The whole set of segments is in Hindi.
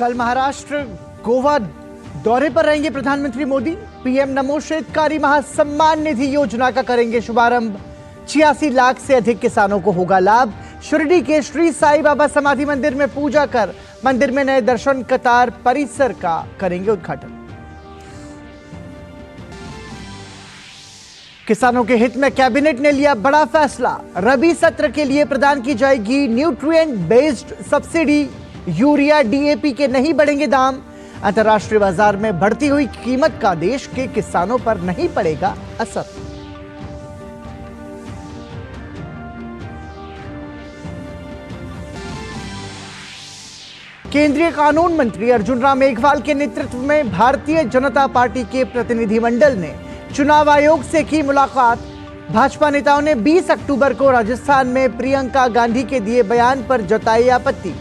कल महाराष्ट्र गोवा दौरे पर रहेंगे प्रधानमंत्री मोदी। पीएम नमो शेतकारी महासम्मान निधि योजना का करेंगे शुभारंभ। 86 लाख से अधिक किसानों को होगा लाभ। शिरडी के श्री साई बाबा समाधि मंदिर में पूजा कर मंदिर में नए दर्शन कतार परिसर का करेंगे उद्घाटन। किसानों के हित में कैबिनेट ने लिया बड़ा फैसला। रबी सत्र के लिए प्रदान की जाएगी nutrient based subsidy. Urea DAP के नहीं बढ़ेंगे दाम। अंतर्राष्ट्रीय बाजार में बढ़ती हुई कीमत का देश के किसानों पर नहीं पड़ेगा असर। केंद्रीय कानून मंत्री अर्जुन राम मेघवाल के नेतृत्व में भारतीय जनता पार्टी के प्रतिनिधिमंडल ने चुनाव आयोग से की मुलाकात। भाजपा नेताओं ने 20 अक्टूबर को राजस्थान में प्रियंका गांधी के दिए बयान पर जताई आपत्ति।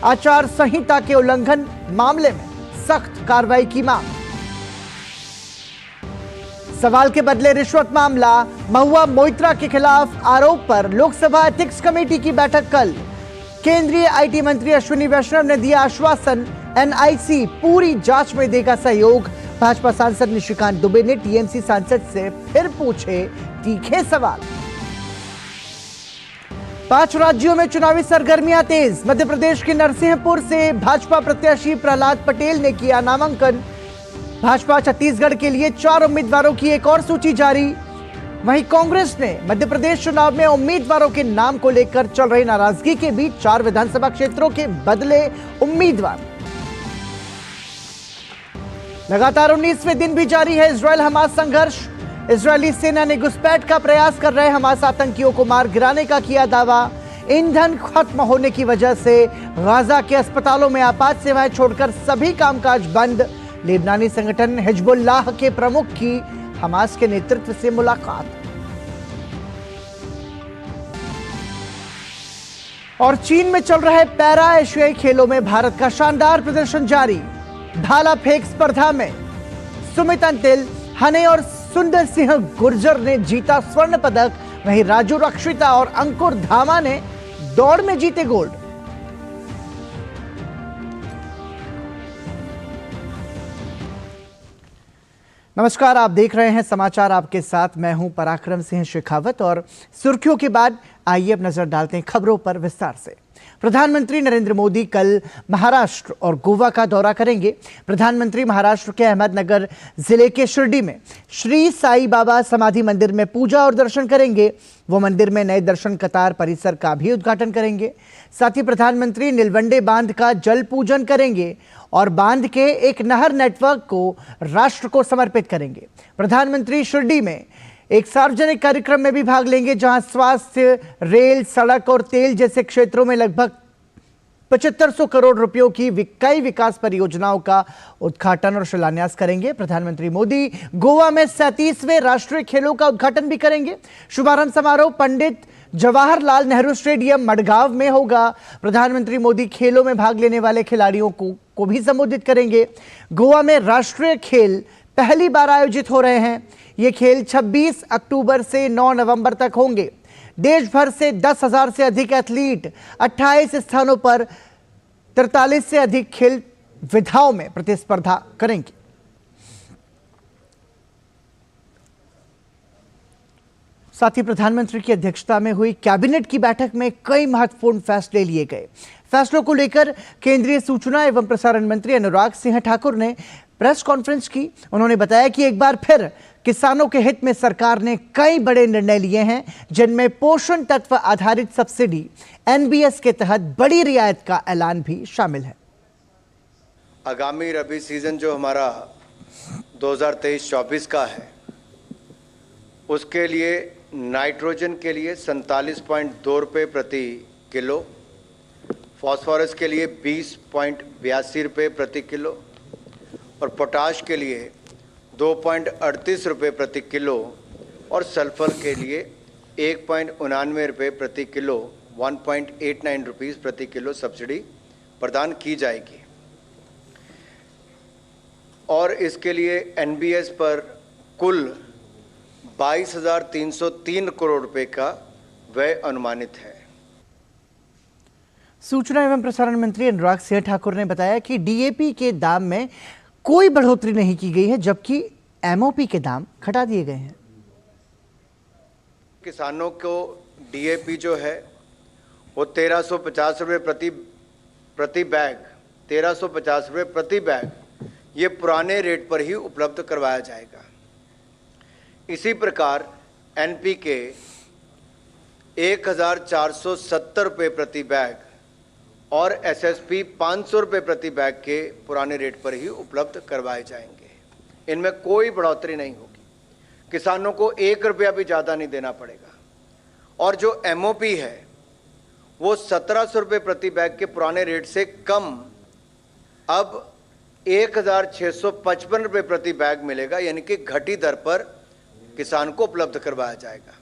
आचार संहिता के उल्लंघन मामले में सख्त कार्रवाई की मांग। सवाल के बदले रिश्वत मामला। महुआ मोइत्रा के खिलाफ आरोप पर लोकसभा एथिक्स कमेटी की बैठक कल। केंद्रीय आईटी मंत्री अश्विनी वैष्णव ने दिया आश्वासन, एनआईसी पूरी जांच में देगा सहयोग। भाजपा सांसद निशिकांत दुबे ने टीएमसी सांसद से फिर पूछे तीखे सवाल। 5 राज्यों में चुनावी सरगर्मियां तेज। मध्य प्रदेश के नरसिंहपुर से भाजपा प्रत्याशी प्रहलाद पटेल ने किया नामांकन। भाजपा छत्तीसगढ़ के लिए 4 उम्मीदवारों की एक और सूची जारी। वहीं कांग्रेस ने मध्य प्रदेश चुनाव में उम्मीदवारों के नाम को लेकर चल रही नाराजगी के बीच 4 विधानसभा क्षेत्रों के बदले उम्मीदवार। लगातार 19वें दिन भी जारी है इजरायल हमास संघर्ष। इजरायली सेना ने घुसपैठ का प्रयास कर रहे हमास आतंकियों को मार गिराने का किया दावा। ईंधन खत्म होने की वजह से गाजा के अस्पतालों में आपात सेवाएं छोड़कर सभी कामकाज बंद। लेबनानी संगठन हिजबुल्लाह के प्रमुख की हमास के नेतृत्व से मुलाकात। और चीन में चल रहे पैरा एशियाई खेलों में भारत का शानदार प्रदर्शन जारी। भाला फेंक स्पर्धा में सुमित अंतिल, हने और सुंदर सिंह गुर्जर ने जीता स्वर्ण पदक। वहीं राजू रक्षिता और अंकुर धामा ने दौड़ में जीते गोल्ड। नमस्कार, आप देख रहे हैं समाचार आपके साथ। मैं हूं पराक्रम सिंह शेखावत और सुर्खियों के बाद आइए अब नजर डालते हैं खबरों पर विस्तार से। प्रधानमंत्री नरेंद्र मोदी कल महाराष्ट्र और गोवा का दौरा करेंगे। प्रधानमंत्री महाराष्ट्र के अहमदनगर जिले के शिरडी में श्री साई बाबा समाधि मंदिर में पूजा और दर्शन करेंगे। वो मंदिर में नए दर्शन कतार परिसर का भी उद्घाटन करेंगे। साथ ही प्रधानमंत्री नीलवंडे बांध का जल पूजन करेंगे और बांध के एक नहर नेटवर्क को राष्ट्र को समर्पित करेंगे। प्रधानमंत्री शिरडी में एक सार्वजनिक कार्यक्रम में भी भाग लेंगे, जहां स्वास्थ्य, रेल, सड़क और तेल जैसे क्षेत्रों में लगभग 7500 करोड़ रुपयों की कई विकास परियोजनाओं का उद्घाटन और शिलान्यास करेंगे। प्रधानमंत्री मोदी गोवा में 37वें राष्ट्रीय खेलों का उद्घाटन भी करेंगे। शुभारंभ समारोह पंडित जवाहरलाल नेहरू स्टेडियम मडगांव में होगा। प्रधानमंत्री मोदी खेलों में भाग लेने वाले खिलाड़ियों को भी संबोधित करेंगे। गोवा में राष्ट्रीय खेल पहली बार आयोजित हो रहे हैं। ये खेल 26 अक्टूबर से 9 नवंबर तक होंगे। देश भर से 10,000 से अधिक एथलीट 28 स्थानों पर 43 से अधिक खेल विधाओं में प्रतिस्पर्धा करेंगे। साथ ही प्रधानमंत्री की अध्यक्षता में हुई कैबिनेट की बैठक में कई महत्वपूर्ण फैसले लिए गए। फैसलों को लेकर केंद्रीय सूचना एवं प्रसारण मंत्री अनुराग सिंह ठाकुर ने प्रेस कॉन्फ्रेंस की। उन्होंने बताया कि एक बार फिर किसानों के हित में सरकार ने कई बड़े निर्णय लिए हैं, जिनमें पोषण तत्व आधारित सब्सिडी एनबीएस के तहत बड़ी रियायत का ऐलान भी शामिल है। आगामी रबी सीजन जो हमारा 2023-24 का है, उसके लिए नाइट्रोजन के लिए 47.2 रुपये प्रति किलो, फॉस्फोरस के लिए 20.82 रुपये प्रति किलो और पोटाश के लिए 2.38 रुपये प्रति किलो और सल्फर के लिए 1.99 रुपये प्रति किलो 1.89 रुपीज़ प्रति किलो सब्सिडी प्रदान की जाएगी। और इसके लिए एनबीएस पर कुल 22,303 करोड़ रुपए का व्यय अनुमानित है। सूचना एवं प्रसारण मंत्री अनुराग सिंह ठाकुर ने बताया कि डीएपी के दाम में कोई बढ़ोतरी नहीं की गई है, जबकि एमओपी के दाम घटा दिए गए हैं। किसानों को डीएपी जो है वो 1350 रुपये प्रति बैग 1350 रुपये प्रति बैग ये पुराने रेट पर ही उपलब्ध करवाया जाएगा। इसी प्रकार एनपीके 1470 रुपये प्रति बैग और एसएसपी 500 रुपये प्रति बैग के पुराने रेट पर ही उपलब्ध करवाए जाएंगे। इनमें कोई बढ़ोतरी नहीं होगी। किसानों को 1 रुपया भी ज़्यादा नहीं देना पड़ेगा। और जो एमओपी है वो 1700 रुपये प्रति बैग के पुराने रेट से कम अब 1655 रुपये प्रति बैग मिलेगा, यानी कि घटी दर पर किसान को उपलब्ध करवाया जाएगा।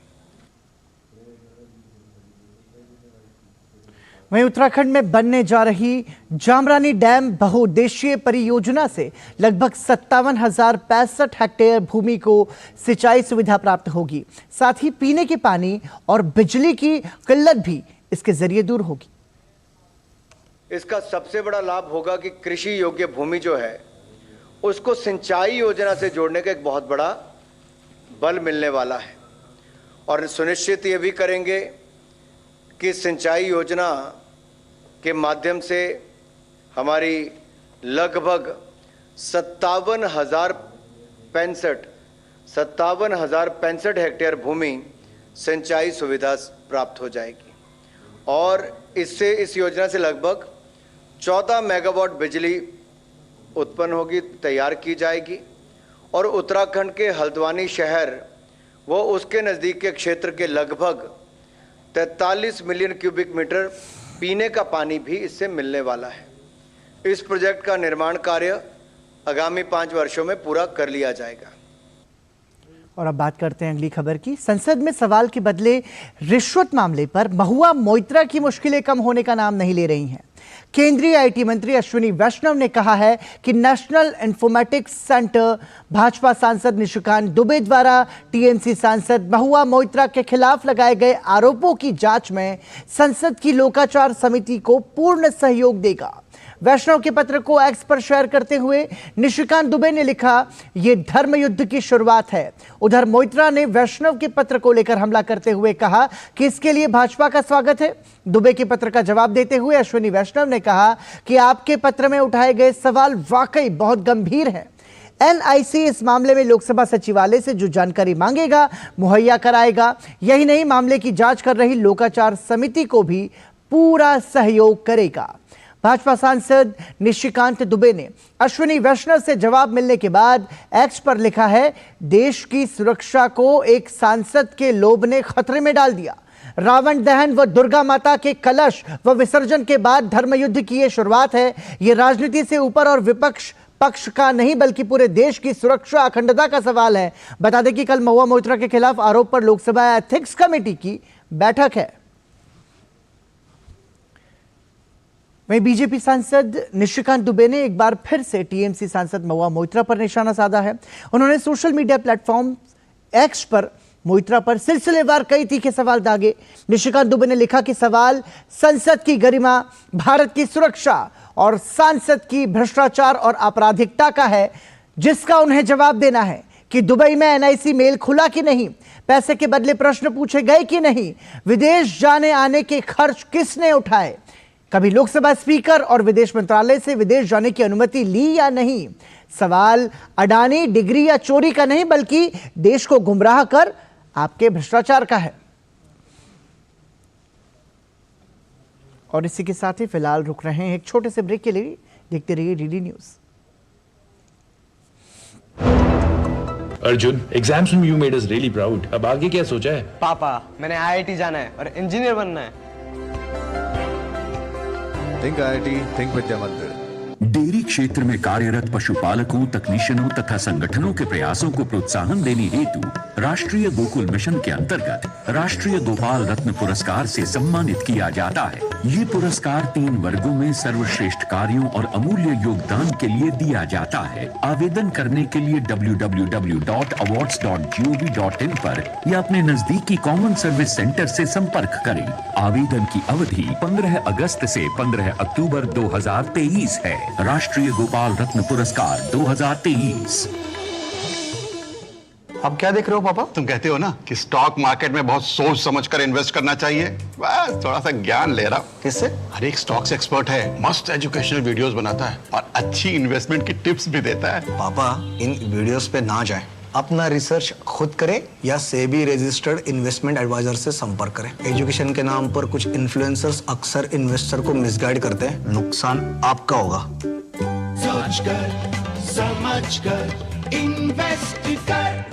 वहीं उत्तराखंड में बनने जा रही जामरानी डैम बहुउद्देशीय परियोजना से लगभग 57,065 हेक्टेयर भूमि को सिंचाई सुविधा प्राप्त होगी। साथ ही पीने के पानी और बिजली की किल्लत भी इसके जरिए दूर होगी। इसका सबसे बड़ा लाभ होगा कि कृषि योग्य भूमि जो है उसको सिंचाई योजना से जोड़ने का एक बहुत बड़ा बल मिलने वाला है। और सुनिश्चित ये भी करेंगे कि सिंचाई योजना के माध्यम से हमारी लगभग 57,065 हेक्टेयर भूमि सिंचाई सुविधा प्राप्त हो जाएगी। और इससे इस योजना से लगभग 14 मेगावाट बिजली उत्पन्न होगी, तैयार की जाएगी। और उत्तराखंड के हल्द्वानी शहर व उसके नज़दीक के क्षेत्र के लगभग 43 मिलियन क्यूबिक मीटर पीने का पानी भी इससे मिलने वाला है। इस प्रोजेक्ट का निर्माण कार्य आगामी 5 वर्षों में पूरा कर लिया जाएगा। और अब बात करते हैं अगली खबर की। संसद में सवाल के बदले रिश्वत मामले पर महुआ मोइत्रा की मुश्किलें कम होने का नाम नहीं ले रही हैं। केंद्रीय आईटी मंत्री अश्विनी वैष्णव ने कहा है कि नेशनल इंफॉर्मेटिक्स सेंटर भाजपा सांसद निशिकांत दुबे द्वारा टीएमसी सांसद महुआ मोइत्रा के खिलाफ लगाए गए आरोपों की जांच में संसद की लोकाचार समिति को पूर्ण सहयोग देगा। वैष्णव के पत्र को एक्स पर शेयर करते हुए निशिकांत दुबे ने लिखा, ये धर्म युद्ध की शुरुआत है। उधर मोइत्रा ने वैष्णव के पत्र को लेकर हमला करते हुए कहा कि इसके लिए भाजपा का स्वागत है। दुबे के पत्र का जवाब देते हुए अश्विनी वैष्णव ने कहा कि आपके पत्र में उठाए गए सवाल वाकई बहुत गंभीर है। एनआईसी इस मामले में लोकसभा सचिवालय से जो जानकारी मांगेगा मुहैया कराएगा। यही नहीं, मामले की जांच कर रही लोकाचार समिति को भी पूरा सहयोग करेगा। भाजपा सांसद निशिकांत दुबे ने अश्विनी वैष्णव से जवाब मिलने के बाद एक्स पर लिखा है, देश की सुरक्षा को एक सांसद के लोभ ने खतरे में डाल दिया। रावण दहन व दुर्गा माता के कलश व विसर्जन के बाद धर्मयुद्ध की ये शुरुआत है। ये राजनीति से ऊपर और विपक्ष पक्ष का नहीं बल्कि पूरे देश की सुरक्षा अखंडता का सवाल है। बता दें कि कल महुआ मोइत्रा के खिलाफ आरोप पर लोकसभा एथिक्स कमेटी की बैठक है। वहीं बीजेपी सांसद निशिकांत दुबे ने एक बार फिर से टीएमसी सांसद महुआ मोइत्रा पर निशाना साधा है। उन्होंने सोशल मीडिया प्लेटफॉर्म एक्स पर मोइत्रा पर सिलसिलेवार कई तीखे सवाल दागे। निशिकांत दुबे ने लिखा कि सवाल संसद की गरिमा, भारत की सुरक्षा और सांसद की भ्रष्टाचार और आपराधिकता का है, जिसका उन्हें जवाब देना है कि दुबई में एनआईसी मेल खुला कि नहीं, पैसे के बदले प्रश्न पूछे गए कि नहीं, विदेश जाने आने के खर्च किसने उठाए, कभी लोकसभा स्पीकर और विदेश मंत्रालय से विदेश जाने की अनुमति ली या नहीं। सवाल अडानी डिग्री या चोरी का नहीं बल्कि देश को गुमराह कर आपके भ्रष्टाचार का है। और इसी के साथ ही फिलहाल रुक रहे हैं एक छोटे से ब्रेक के लिए। देखते रहिए डीडी न्यूज। अर्जुन, एग्जाम्स में you made us really proud. अब आगे क्या सोचा है? पापा, मैंने आईआईटी जाना है और इंजीनियर बनना है। थिंक आईआईटी, थिंक विद्या मंदिर। डेयरी क्षेत्र में कार्यरत पशुपालकों, तकनीशियनों तथा संगठनों के प्रयासों को प्रोत्साहन देने हेतु राष्ट्रीय गोकुल मिशन के अंतर्गत राष्ट्रीय गोपाल रत्न पुरस्कार से सम्मानित किया जाता है। ये पुरस्कार 3 वर्गों में सर्वश्रेष्ठ कार्यों और अमूल्य योगदान के लिए दिया जाता है। आवेदन करने के लिए www.awards.gov.in पर या अपने नजदीकी कॉमन सर्विस सेंटर से संपर्क करें। आवेदन की अवधि 15 अगस्त से 15 अक्टूबर 2023 है। राष्ट्रीय गोपाल रत्न पुरस्कार 2023। अब क्या देख रहे हो पापा? तुम कहते हो ना कि स्टॉक मार्केट में बहुत सोच समझकर इन्वेस्ट करना चाहिए, बस थोड़ा सा ज्ञान ले रहा हूं। किससे? हर एक स्टॉक्स एक्सपर्ट है, मस्त एजुकेशनल वीडियोस बनाता है और अच्छी इन्वेस्टमेंट की टिप्स भी देता है। पापा इन वीडियोस पे ना जाएं, अपना रिसर्च खुद करें या सेबी रजिस्टर्ड इन्वेस्टमेंट एडवाइजर से संपर्क करें। एजुकेशन के नाम पर कुछ इन्फ्लुएंसर्स अक्सर इन्वेस्टर को मिसगाइड करते हैं, नुकसान आपका होगा। सोचकर समझकर इन्वेस्ट कर।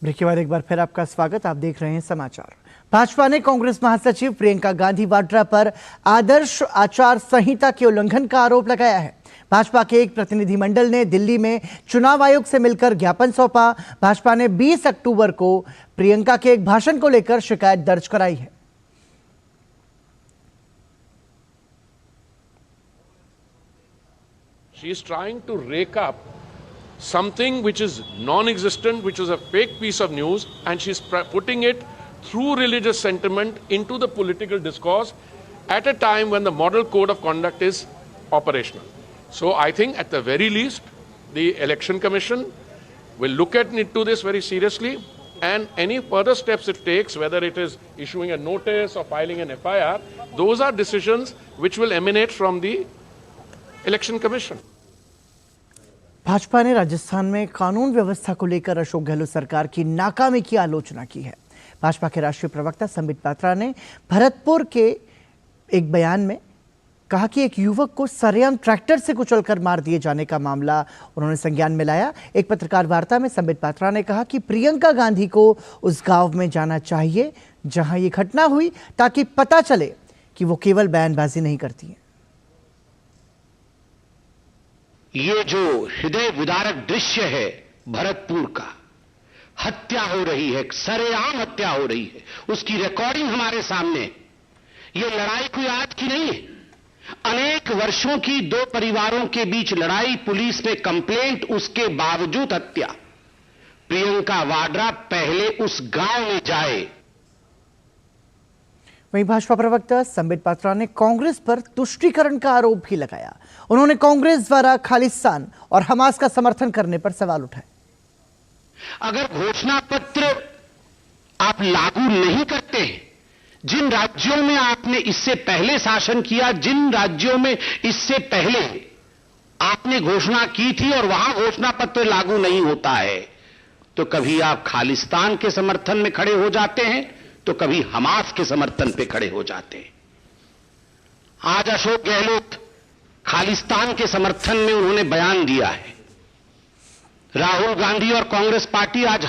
ब्रेक के बाद एक बार फिर आपका स्वागत। आप देख रहे हैं समाचार। भाजपा ने कांग्रेस महासचिव प्रियंका गांधी वाड्रा पर आदर्श आचार संहिता के उल्लंघन का आरोप लगाया है। भाजपा के एक प्रतिनिधिमंडल ने दिल्ली में चुनाव आयोग से मिलकर ज्ञापन सौंपा। भाजपा ने 20 अक्टूबर को प्रियंका के एक भाषण को लेकर शिकायत दर्ज कराई है। She is trying to rake up something which is non-existent, which is a fake piece of news, and she's putting it through religious sentiment into the political discourse at a time when the model code of conduct is operational. So I think at the very least, the Election Commission will look into this very seriously, and any further steps it takes, whether it is issuing a notice or filing an FIR, those are decisions which will emanate from the Election Commission. Bhajpa ने राजस्थान में कानून व्यवस्था को लेकर अशोक गहलोत सरकार की नाकामी की आलोचना की है। भाजपा के राष्ट्रीय प्रवक्ता संबित पात्रा ने भरतपुर के एक बयान में कहा कि एक युवक को सरेआम ट्रैक्टर से कुचलकर मार दिए जाने का मामला उन्होंने संज्ञान में लाया। एक पत्रकार वार्ता में संबित पात्रा ने कहा कि प्रियंका गांधी को उस गांव में जाना चाहिए जहां ये घटना हुई, ताकि पता चले कि वो केवल बयानबाजी नहीं करती है। ये जो हृदय विदारक दृश्य है भरतपुर का, हत्या हो रही है, सरेआम हत्या हो रही है, उसकी रिकॉर्डिंग हमारे सामने। ये लड़ाई कोई आज की नहीं है, अनेक वर्षों की 2 परिवारों के बीच लड़ाई, पुलिस में कंप्लेंट, उसके बावजूद हत्या। प्रियंका वाड्रा पहले उस गांव में जाए। वहीं भाजपा प्रवक्ता संबित पात्रा ने कांग्रेस पर तुष्टीकरण का आरोप भी लगाया। उन्होंने कांग्रेस द्वारा खालिस्तान और हमास का समर्थन करने पर सवाल उठाए। अगर घोषणा पत्र आप लागू नहीं करते, जिन राज्यों में आपने इससे पहले शासन किया, जिन राज्यों में इससे पहले आपने घोषणा की थी और वहां घोषणा पत्र लागू नहीं होता है, तो कभी आप खालिस्तान के समर्थन में खड़े हो जाते हैं तो कभी हमास के समर्थन पे खड़े हो जाते हैं। आज अशोक गहलोत खालिस्तान के समर्थन में उन्होंने बयान दिया है। राहुल गांधी और कांग्रेस पार्टी आज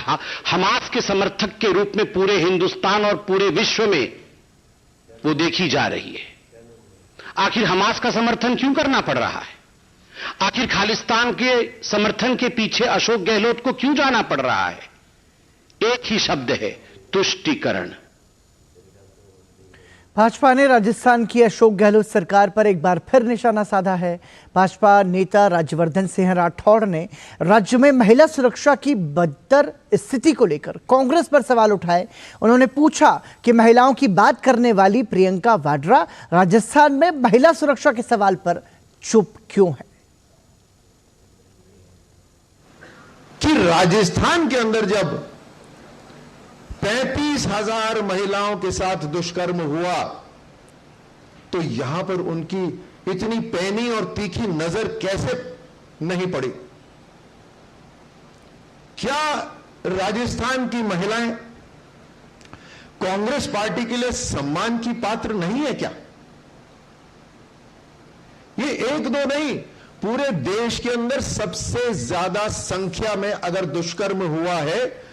हमास के समर्थक के रूप में पूरे हिंदुस्तान और पूरे विश्व में वो देखी जा रही है। आखिर हमास का समर्थन क्यों करना पड़ रहा है? आखिर खालिस्तान के समर्थन के पीछे अशोक गहलोत को क्यों जाना पड़ रहा है? एक ही शब्द है, तुष्टीकरण। भाजपा ने राजस्थान की अशोक गहलोत सरकार पर एक बार फिर निशाना साधा है। भाजपा नेता राज्यवर्धन सिंह राठौड़ ने राज्य में महिला सुरक्षा की बदतर स्थिति को लेकर कांग्रेस पर सवाल उठाए। उन्होंने पूछा कि महिलाओं की बात करने वाली प्रियंका वाड्रा राजस्थान में महिला सुरक्षा के सवाल पर चुप क्यों है। कि राजस्थान के अंदर जब 35,000 महिलाओं के साथ दुष्कर्म हुआ तो यहां पर उनकी इतनी पैनी और तीखी नजर कैसे नहीं पड़ी? क्या राजस्थान की महिलाएं कांग्रेस पार्टी के लिए सम्मान की पात्र नहीं है क्या? ये 1-2 नहीं, पूरे देश के अंदर सबसे ज्यादा संख्या में अगर दुष्कर्म हुआ है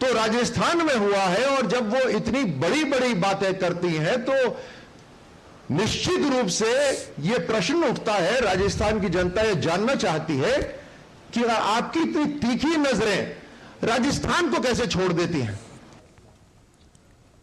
तो राजस्थान में हुआ है। और जब वो इतनी बड़ी बड़ी बातें करती हैं तो निश्चित रूप से यह प्रश्न उठता है, राजस्थान की जनता यह जानना चाहती है कि आपकी इतनी तीखी नजरें राजस्थान को कैसे छोड़ देती हैं।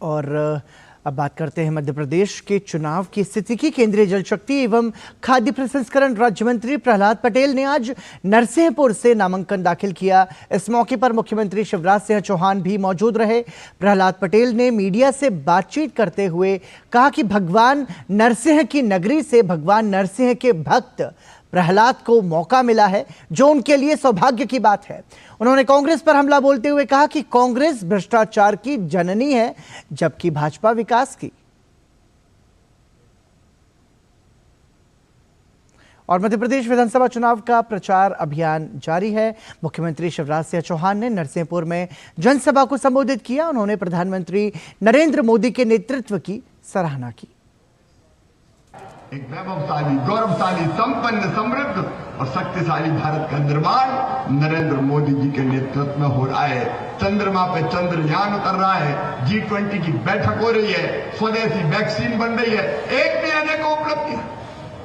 और अब बात करते हैं मध्य प्रदेश के चुनाव की स्थिति की। केंद्रीय जल शक्ति एवं खाद्य प्रसंस्करण राज्य मंत्री प्रहलाद पटेल ने आज नरसिंहपुर से नामांकन दाखिल किया। इस मौके पर मुख्यमंत्री शिवराज सिंह चौहान भी मौजूद रहे। प्रहलाद पटेल ने मीडिया से बातचीत करते हुए कहा कि भगवान नरसिंह की नगरी से भगवान नरसिंह के भक्त प्रहलाद को मौका मिला है, जो उनके लिए सौभाग्य की बात है। उन्होंने कांग्रेस पर हमला बोलते हुए कहा कि कांग्रेस भ्रष्टाचार की जननी है, जबकि भाजपा विकास की। और मध्य प्रदेश विधानसभा चुनाव का प्रचार अभियान जारी है। मुख्यमंत्री शिवराज सिंह चौहान ने नरसिंहपुर में जनसभा को संबोधित किया। उन्होंने प्रधानमंत्री नरेंद्र मोदी के नेतृत्व की सराहना की। एक वैभवशाली, गौरवशाली, संपन्न, समृद्ध और शक्तिशाली भारत का निर्माण नरेंद्र मोदी जी के नेतृत्व में हो रहा है। चंद्रमा पे चंद्रयान उतर रहा है, G20 की बैठक हो रही है, स्वदेशी वैक्सीन बन रही है, एक भी अनेकों उपलब्धियां।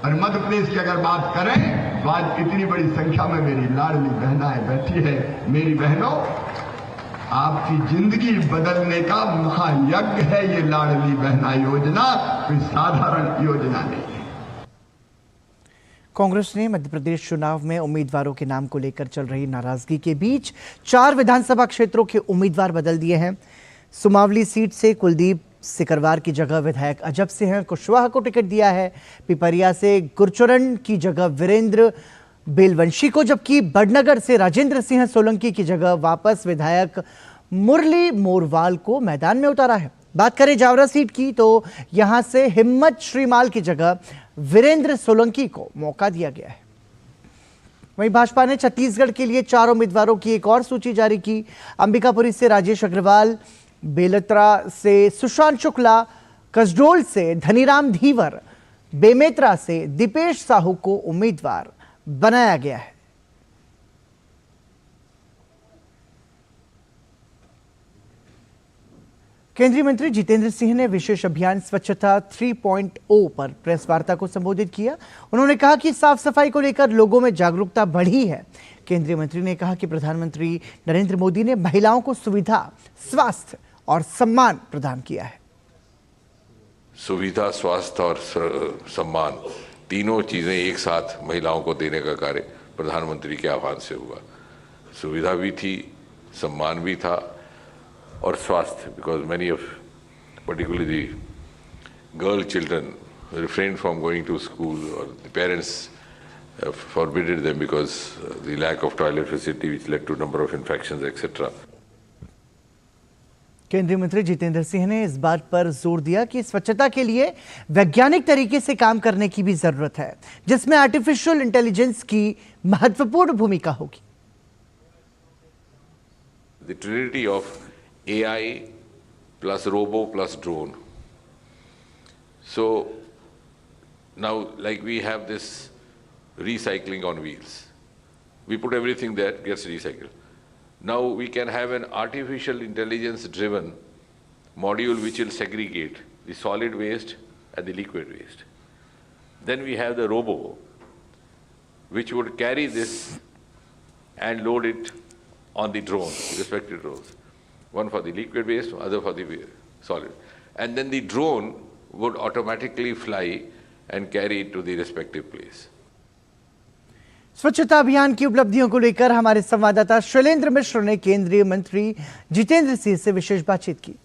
और मध्य प्रदेश की अगर बात करें तो आज इतनी बड़ी संख्या में मेरी लाडली बहनाएं बैठी है। मेरी बहनों, आपकी जिंदगी बदलने का महायज्ञ है ये लाडली बहना योजना, कोई साधारण योजना नहीं है। कांग्रेस ने मध्य प्रदेश चुनाव में उम्मीदवारों के नाम को लेकर चल रही नाराजगी के बीच 4 विधानसभा क्षेत्रों के उम्मीदवार बदल दिए हैं। सुमावली सीट से कुलदीप सिकरवार की जगह विधायक अजब सिंह कुशवाहा को टिकट दिया है। पिपरिया से गुरचरण की जगह वीरेंद्र बेलवंशी को, जबकि बड़नगर से राजेंद्र सिंह सोलंकी की जगह वापस विधायक मुरली मोरवाल को मैदान में उतारा है। बात करें जावरा सीट की तो यहां से हिम्मत श्रीमाल की जगह वीरेंद्र सोलंकी को मौका दिया गया है। वहीं भाजपा ने छत्तीसगढ़ के लिए 4 उम्मीदवारों की एक और सूची जारी की। अंबिकापुरी से राजेश अग्रवाल, बेलत्रा से सुशांत शुक्ला, कसडोल से धनीराम धीवर, बेमेतरा से दीपेश साहू को उम्मीदवार बनाया गया है। केंद्रीय मंत्री जितेंद्र सिंह ने विशेष अभियान स्वच्छता 3.0 पर प्रेस वार्ता को संबोधित किया। उन्होंने कहा कि साफ सफाई को लेकर लोगों में जागरूकता बढ़ी है। केंद्रीय मंत्री ने कहा कि प्रधानमंत्री नरेंद्र मोदी ने महिलाओं को सुविधा, स्वास्थ्य और सम्मान प्रदान किया है। सुविधा, स्वास्थ्य और सम्मान, तीनों चीजें एक साथ महिलाओं को देने का कार्य प्रधानमंत्री के आह्वान से हुआ। सुविधा भी थी, सम्मान भी था और स्वास्थ्य, because many of particularly the girl children refrained from going to school, or the parents forbidden them because the lack of toilet facility, which led to number of infections, etc. केंद्रीय मंत्री जितेंद्र सिंह ने इस बात पर जोर दिया कि स्वच्छता के लिए वैज्ञानिक तरीके से काम करने की भी जरूरत है, जिसमें आर्टिफिशियल इंटेलिजेंस की महत्वपूर्ण भूमिका होगी। The trinity of AI plus robo plus drone. So now, like we have this recycling on wheels, we put everything there, gets recycled. Now we can have an artificial intelligence driven module which will segregate the solid waste and the liquid waste. Then we have the robo which would carry this and load it on the drone, respective drones. One for the liquid waste, other for the solid. And then the drone would automatically fly and carry it to the respective place. स्वच्छता अभियान की उपलब्धियों को लेकर हमारे संवाददाता शैलेंद्र मिश्र ने केंद्रीय मंत्री जितेंद्र सिंह से विशेष बातचीत की।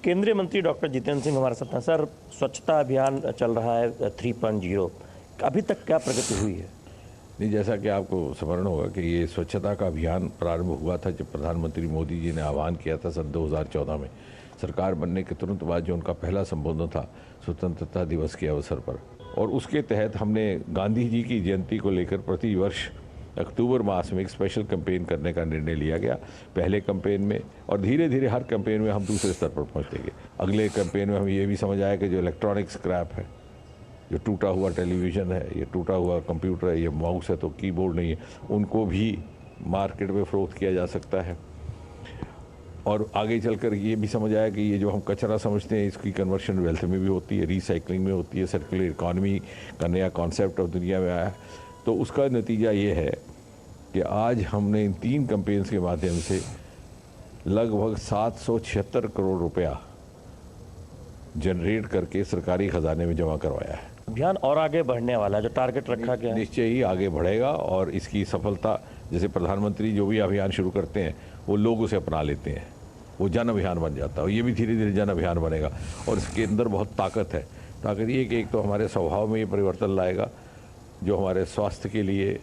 केंद्रीय मंत्री डॉक्टर जितेंद्र सिंह हमारे साथ हैं। सर, स्वच्छता अभियान चल रहा है 3.0, अभी तक क्या प्रगति हुई है? नहीं, जैसा कि आपको स्मरण होगा कि ये स्वच्छता का अभियान प्रारंभ हुआ था जब प्रधानमंत्री मोदी जी ने आह्वान किया था सन 2014 में। सरकार बनने के तुरंत बाद जो उनका पहला संबोधन था स्वतंत्रता दिवस के अवसर पर, और उसके तहत हमने गांधी जी की जयंती को लेकर प्रति वर्ष अक्टूबर मास में एक स्पेशल कैंपेन करने का निर्णय लिया गया। पहले कैंपेन में, और धीरे धीरे हर कैंपेन में हम दूसरे स्तर पर पहुँचेंगे। अगले कैंपेन में हम ये भी समझ आया कि जो इलेक्ट्रॉनिक स्क्रैप है, जो टूटा हुआ टेलीविज़न है, ये टूटा हुआ कंप्यूटर है, ये माउस है तो कीबोर्ड नहीं है, उनको भी मार्केट में फ़रोख्त किया जा सकता है। और आगे चलकर ये भी समझ आया कि ये जो हम कचरा समझते हैं इसकी कन्वर्शन वेल्थ में भी होती है, रिसाइकलिंग में होती है, सर्कुलर इकोनॉमी का नया कॉन्सेप्ट अब दुनिया में आया। तो उसका नतीजा ये है कि आज हमने इन 3 कैंपेन्स के माध्यम से लगभग 776 करोड़ रुपया जनरेट करके सरकारी खजाने में जमा करवाया है। अभियान और आगे बढ़ने वाला है, जो टारगेट रखा गया है निश्चय ही आगे बढ़ेगा और इसकी सफलता, जैसे प्रधानमंत्री जो भी अभियान शुरू करते हैं वो लोग उसे अपना लेते हैं, वो जन अभियान बन जाता है और ये भी धीरे धीरे जन अभियान बनेगा। और इसके अंदर बहुत ताकत है। ताकत ये कि एक तो हमारे स्वभाव में ये परिवर्तन लाएगा जो हमारे स्वास्थ्य के लिए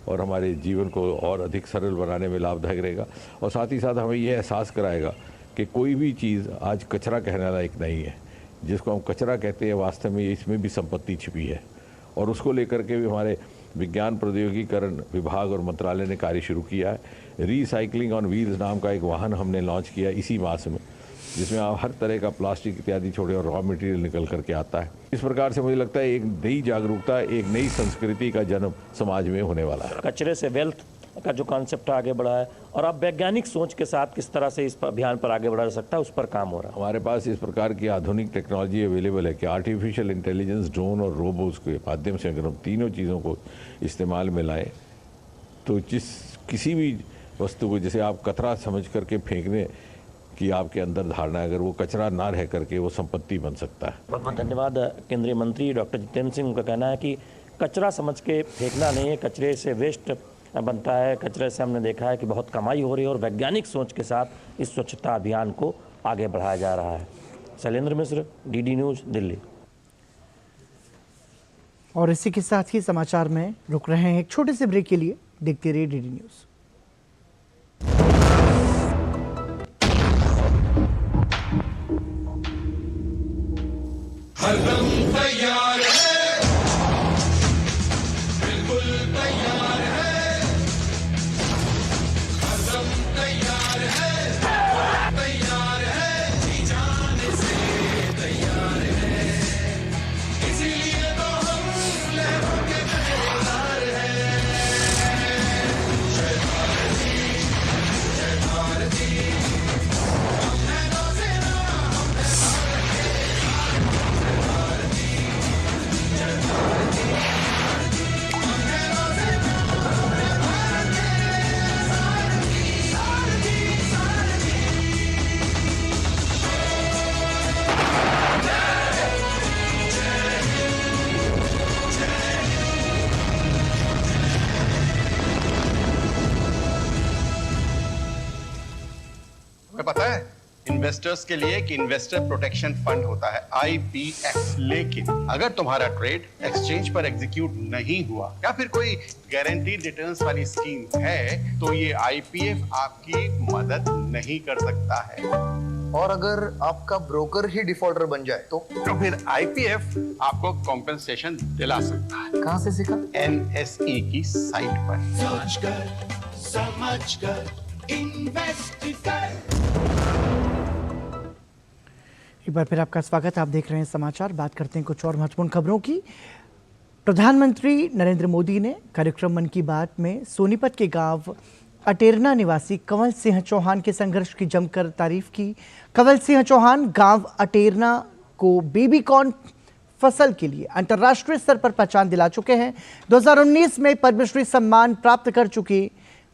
और हमारे जीवन को और अधिक सरल बनाने में लाभदायक रहेगा, और साथ ही साथ हमें यह एहसास कराएगा कि कोई भी चीज़ आज कचरा कहने लायक नहीं है। जिसको हम कचरा कहते हैं वास्तव में इसमें भी संपत्ति छिपी है, और उसको लेकर के भी हमारे विज्ञान प्रौद्योगिकीकरण विभाग और मंत्रालय ने कार्य शुरू किया है। रीसाइक्लिंग ऑन व्हील्स नाम का एक वाहन हमने लॉन्च किया इसी मास में, जिसमें आप हर तरह का प्लास्टिक इत्यादि छोड़े और रॉ मटेरियल निकल करके आता है। इस प्रकार से मुझे लगता है एक नई जागरूकता, एक नई संस्कृति का जन्म समाज में होने वाला है। कचरे से वेल्थ का जो कॉन्सेप्ट आगे बढ़ा है, और अब वैज्ञानिक सोच के साथ किस तरह से इस अभियान पर आगे बढ़ा जा सकता है, उस पर काम हो रहा है। हमारे पास इस प्रकार की आधुनिक टेक्नोलॉजी अवेलेबल है कि आर्टिफिशियल इंटेलिजेंस, ड्रोन और रोबोट्स के माध्यम से अगर हम तीनों चीज़ों को इस्तेमाल में लाएँ तो किसी भी वस्तु को, जैसे आप कचरा समझ करके फेंकने की आपके अंदर धारणा है, अगर वो कचरा ना रह करके वो संपत्ति बन सकता है। बहुत बहुत धन्यवाद। केंद्रीय मंत्री डॉक्टर जितेंद्र सिंह का कहना है कि कचरा समझ के फेंकना नहीं है, कचरे से वेस्ट बनता है। कचरे से हमने देखा है कि बहुत कमाई हो रही है और वैज्ञानिक सोच के साथ इस स्वच्छता अभियान को आगे बढ़ाया जा रहा है। शैलेंद्र मिश्र, डीडी न्यूज़, दिल्ली। और इसी के साथ ही समाचार में रुक रहे हैं एक छोटे से ब्रेक के लिए। देखते रहिए डीडी न्यूज़। हर दम तैयार है, बिल्कुल तैयार है, हर दम तैयार है, तैयार है, जी जाने से तैयार है, इसीलिए तो हम लहरों के पहरेदार हैं। जय भारती, जय भारती, हम हैं नौसेना, हम हैं भारत के, जय भारती, हम हैं नौसेना, हम हैं भारत के, सारथी, सारथी, सारथी। तुम्हें पता है इन्वेस्टर्स के लिए एक इन्वेस्टर प्रोटेक्शन फंड होता है, IPF। लेकिन अगर तुम्हारा ट्रेड एक्सचेंज पर एग्जीक्यूट नहीं हुआ या फिर कोई गारंटीड रिटर्न्स वाली स्कीम है तो ये IPF आपकी मदद नहीं कर सकता है। और अगर आपका ब्रोकर ही डिफॉल्टर बन जाए तो फिर IPF आपको कॉम्पेंसेशन दिला सकता है। कहां से सीखा? NSE की साइट पर। सोच कर, समझ कर, इन्वेस्ट कर। एक बार फिर आपका स्वागत। आप देख रहे हैं समाचार। बात करते हैं कुछ और महत्वपूर्ण खबरों की। प्रधानमंत्री नरेंद्र मोदी ने कार्यक्रम मन की बात में सोनीपत के गांव अटेरना निवासी कंवल सिंह चौहान के संघर्ष की जमकर तारीफ की। कंवल सिंह चौहान गांव अटेरना को बेबी कॉर्न फसल के लिए अंतर्राष्ट्रीय स्तर पर पहचान दिला चुके हैं। 2019 में पद्मश्री सम्मान प्राप्त कर चुके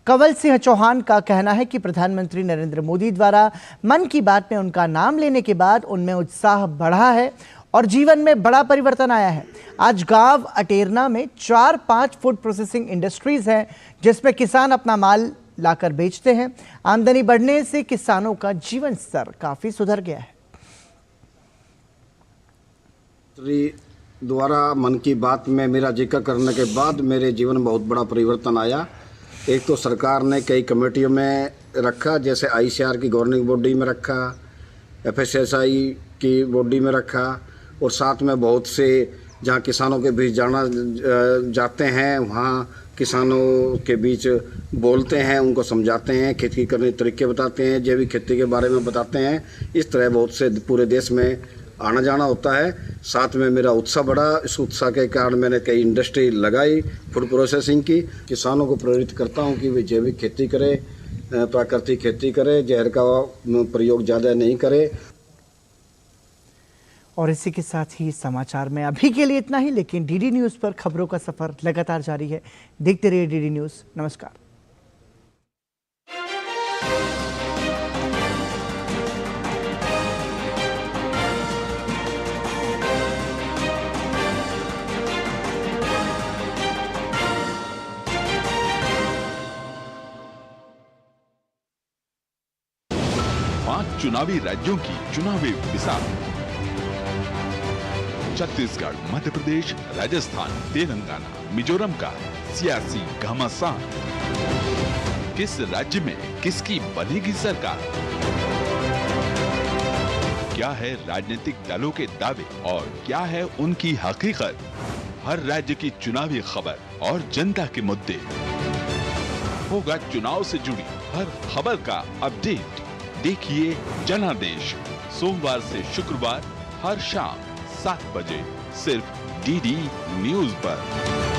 कंवल सिंह चौहान का कहना है कि प्रधानमंत्री नरेंद्र मोदी द्वारा मन की बात में उनका नाम लेने के बाद उनमें उत्साह बढ़ा है और जीवन में बड़ा परिवर्तन आया है। आज गांव अटेरना में 4-5 फूड प्रोसेसिंग इंडस्ट्रीज हैं जिसमें किसान अपना माल लाकर बेचते हैं। आमदनी बढ़ने से किसानों का जीवन स्तर काफी सुधर गया है। द्वारा मन की बात में मेरा जिक्र करने के बाद मेरे जीवन में बहुत बड़ा परिवर्तन आया। एक तो सरकार ने कई कमेटियों में रखा, जैसे ICR की गवर्निंग बॉडी में रखा, FSSAI की बॉडी में रखा, और साथ में बहुत से जहाँ किसानों के बीच जाते हैं वहाँ किसानों के बीच बोलते हैं, उनको समझाते हैं, खेती करने के तरीके बताते हैं, जैविक खेती के बारे में बताते हैं। इस तरह बहुत से पूरे देश में आना जाना होता है। साथ में मेरा उत्साह बढ़ा। इस उत्साह के कारण मैंने कई इंडस्ट्री लगाई फूड प्रोसेसिंग की। किसानों को प्रेरित करता हूं कि वे जैविक खेती करें, प्राकृतिक खेती करे, जहर का प्रयोग ज़्यादा नहीं करे। और इसी के साथ ही समाचार में अभी के लिए इतना ही, लेकिन डीडी न्यूज़ पर खबरों का सफर लगातार जारी है। देखते रहिए डीडी न्यूज़। नमस्कार। चुनावी राज्यों की चुनावी मिसाल: छत्तीसगढ़, मध्य प्रदेश, राजस्थान, तेलंगाना, मिजोरम का सियासी घमासान। किस राज्य में किसकी बनेगी सरकार? क्या है राजनीतिक दलों के दावे और क्या है उनकी हकीकत? हर राज्य की चुनावी खबर और जनता के मुद्दे। होगा चुनाव से जुड़ी हर खबर का अपडेट। देखिए जनादेश, सोमवार से शुक्रवार हर शाम 7 बजे सिर्फ डीडी न्यूज़ पर।